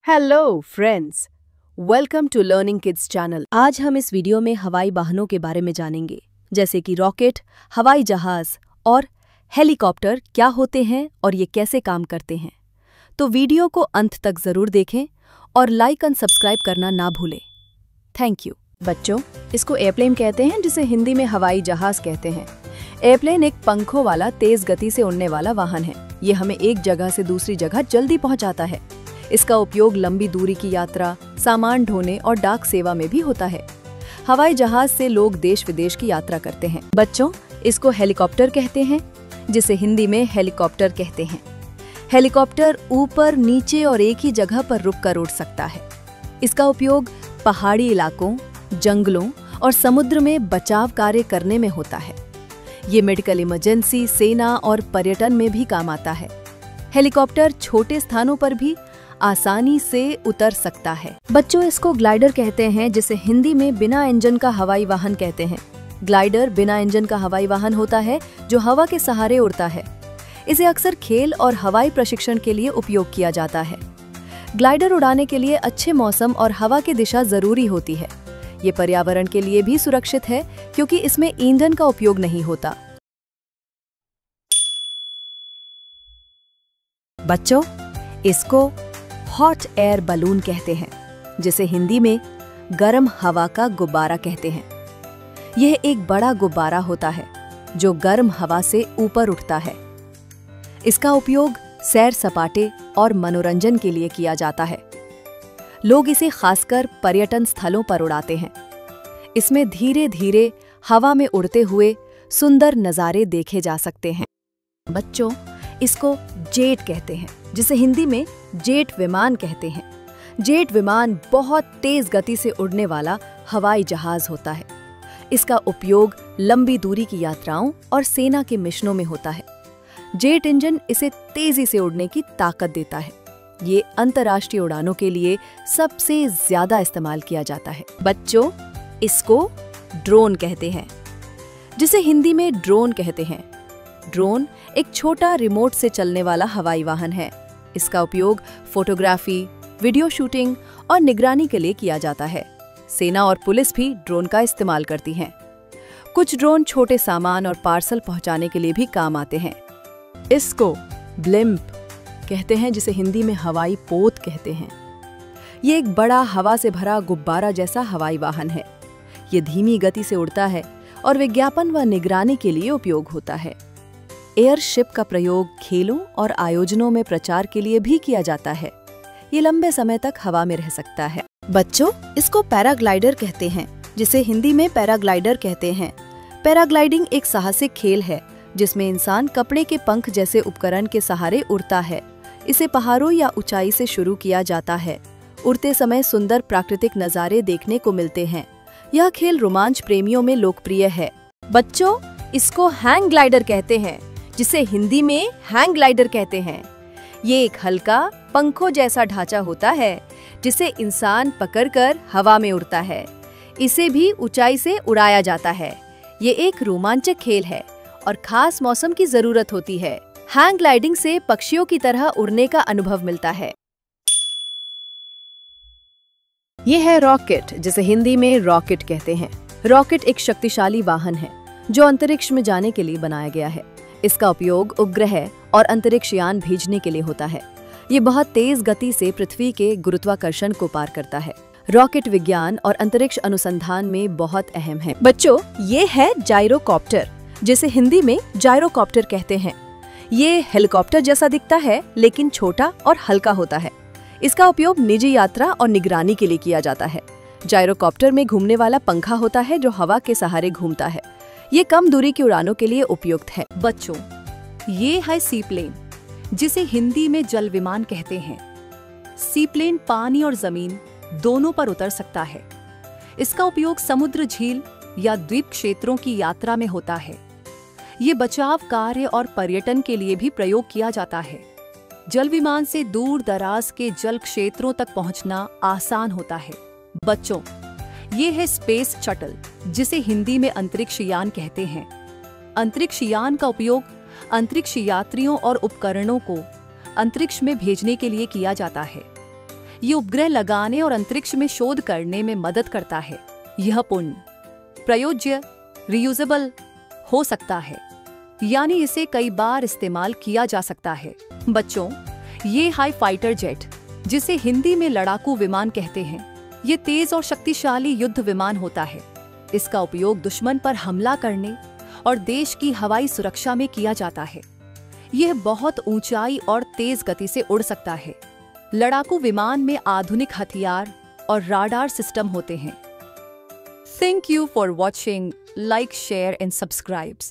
Hello friends, welcome to learning kids channel. आज हम इस वीडियो में हवाई वाहनों के बारे में जानेंगे, जैसे कि रॉकेट, हवाई जहाज और हेलीकॉप्टर क्या होते हैं और ये कैसे काम करते हैं। तो वीडियो को अंत तक जरूर देखें और लाइक एंड सब्सक्राइब करना ना भूलें। Thank you. बच्चों, इसको एयरप्लेन कहते हैं, जिसे हिंदी में हवाई जहाज कहते हैं। एयरप्लेन एक पंखों वाला तेज गति से उड़ने वाला वाहन है। ये हमें एक जगह से दूसरी जगह जल्दी पहुंचाता है। इसका उपयोग लंबी दूरी की यात्रा, सामान ढोने और डाक सेवा में भी होता है। हवाई जहाज से लोग देश विदेश की यात्रा करते हैं। बच्चों, इसको हेलीकॉप्टर कहते हैं, जिसे हिंदी में हेलीकॉप्टर कहते हैं। हेलीकॉप्टर ऊपर, नीचे और एक ही जगह पर रुककर उड़ सकता है। इसका उपयोग पहाड़ी इलाकों, जंगलों और समुद्र में बचाव कार्य करने में होता है। ये मेडिकल इमरजेंसी, सेना और पर्यटन में भी काम आता है। हेलीकॉप्टर छोटे स्थानों पर भी आसानी से उतर सकता है। बच्चों, इसको ग्लाइडर कहते हैं, जिसे हिंदी में बिना इंजन का हवाई वाहन कहते हैं। ग्लाइडर बिना इंजन का हवाई वाहन होता है जो हवा के सहारे उड़ता है। इसे अक्सर खेल और हवाई प्रशिक्षण के लिए उपयोग किया जाता है। ग्लाइडर उड़ाने के लिए अच्छे मौसम और हवा की दिशा जरूरी होती है। ये पर्यावरण के लिए भी सुरक्षित है, क्योंकि इसमें ईंधन का उपयोग नहीं होता। बच्चों, इसको हॉट एयर बलून कहते हैं, जिसे हिंदी में गर्म हवा का गुब्बारा कहते हैं। यह एक बड़ा गुब्बारा होता है जो गर्म हवा से ऊपर उठता है। इसका उपयोग सैर सपाटे और मनोरंजन के लिए किया जाता है। लोग इसे खासकर पर्यटन स्थलों पर उड़ाते हैं। इसमें धीरे धीरे हवा में उड़ते हुए सुंदर नज़ारे देखे जा सकते हैं। बच्चों, इसको जेट कहते हैं, जिसे हिंदी में जेट विमान कहते हैं। जेट विमान बहुत तेज गति से उड़ने वाला हवाई जहाज होता है। इसका उपयोग लंबी दूरी की यात्राओं और सेना के मिशनों में होता है। जेट इंजन इसे तेजी से उड़ने की ताकत देता है। ये अंतर्राष्ट्रीय उड़ानों के लिए सबसे ज्यादा इस्तेमाल किया जाता है। बच्चों, इसको ड्रोन कहते हैं, जिसे हिंदी में ड्रोन कहते हैं। ड्रोन एक छोटा रिमोट से चलने वाला हवाई वाहन है। इसका उपयोग फोटोग्राफी, वीडियो शूटिंग और निगरानी के लिए किया जाता है। सेना और पुलिस भी ड्रोन का इस्तेमाल करती हैं। कुछ ड्रोन छोटे सामान और पार्सल पहुंचाने के लिए भी काम आते हैं। इसको ब्लिम्प कहते हैं, जिसे हिंदी में हवाई पोत कहते हैं। ये एक बड़ा हवा से भरा गुब्बारा जैसा हवाई वाहन है। ये धीमी गति से उड़ता है और विज्ञापन व निगरानी के लिए उपयोग होता है। एयरशिप का प्रयोग खेलों और आयोजनों में प्रचार के लिए भी किया जाता है। ये लंबे समय तक हवा में रह सकता है। बच्चों, इसको पैराग्लाइडर कहते हैं, जिसे हिंदी में पैराग्लाइडर कहते हैं। पैराग्लाइडिंग एक साहसिक खेल है, जिसमें इंसान कपड़े के पंख जैसे उपकरण के सहारे उड़ता है। इसे पहाड़ों या ऊंचाई से शुरू किया जाता है। उड़ते समय सुंदर प्राकृतिक नज़ारे देखने को मिलते हैं। यह खेल रोमांच प्रेमियों में लोकप्रिय है। बच्चों, इसको हैंग ग्लाइडर कहते हैं, जिसे हिंदी में हैंग ग्लाइडर कहते हैं। ये एक हल्का पंखों जैसा ढांचा होता है, जिसे इंसान पकड़कर हवा में उड़ता है। इसे भी ऊंचाई से उड़ाया जाता है। ये एक रोमांचक खेल है और खास मौसम की जरूरत होती है। हैंग ग्लाइडिंग से पक्षियों की तरह उड़ने का अनुभव मिलता है। ये है रॉकेट, जिसे हिंदी में रॉकेट कहते हैं। रॉकेट एक शक्तिशाली वाहन है जो अंतरिक्ष में जाने के लिए बनाया गया है। इसका उपयोग उपग्रह और अंतरिक्ष यान भेजने के लिए होता है। ये बहुत तेज गति से पृथ्वी के गुरुत्वाकर्षण को पार करता है। रॉकेट विज्ञान और अंतरिक्ष अनुसंधान में बहुत अहम है। बच्चों, ये है जायरोकॉप्टर, जिसे हिंदी में जायरोकॉप्टर कहते हैं। ये हेलीकॉप्टर जैसा दिखता है, लेकिन छोटा और हल्का होता है। इसका उपयोग निजी यात्रा और निगरानी के लिए किया जाता है। जायरोकॉप्टर में घूमने वाला पंखा होता है, जो हवा के सहारे घूमता है। ये कम दूरी की उड़ानों के लिए उपयुक्त है। बच्चों, ये है सीप्लेन, जिसे हिंदी में जल विमान कहते हैं। सीप्लेन पानी और जमीन दोनों पर उतर सकता है। इसका उपयोग समुद्र, झील या द्वीप क्षेत्रों की यात्रा में होता है। ये बचाव कार्य और पर्यटन के लिए भी प्रयोग किया जाता है। जल विमान से दूर दराज के जल क्षेत्रों तक पहुंचना आसान होता है। बच्चों, ये है स्पेस शटल, जिसे हिंदी में अंतरिक्ष यान कहते हैं। अंतरिक्ष यान का उपयोग अंतरिक्ष यात्रियों और उपकरणों को अंतरिक्ष में भेजने के लिए किया जाता है। ये उपग्रह लगाने और अंतरिक्ष में शोध करने में मदद करता है। यह पुण्य प्रयोज्य रीयूजेबल हो सकता है, यानी इसे कई बार इस्तेमाल किया जा सकता है। बच्चों, ये हाई फाइटर जेट, जिसे हिंदी में लड़ाकू विमान कहते हैं, ये तेज और शक्तिशाली युद्ध विमान होता है। इसका उपयोग दुश्मन पर हमला करने और देश की हवाई सुरक्षा में किया जाता है। यह बहुत ऊंचाई और तेज गति से उड़ सकता है। लड़ाकू विमान में आधुनिक हथियार और राडार सिस्टम होते हैं। Thank you for watching. Like, share and subscribe.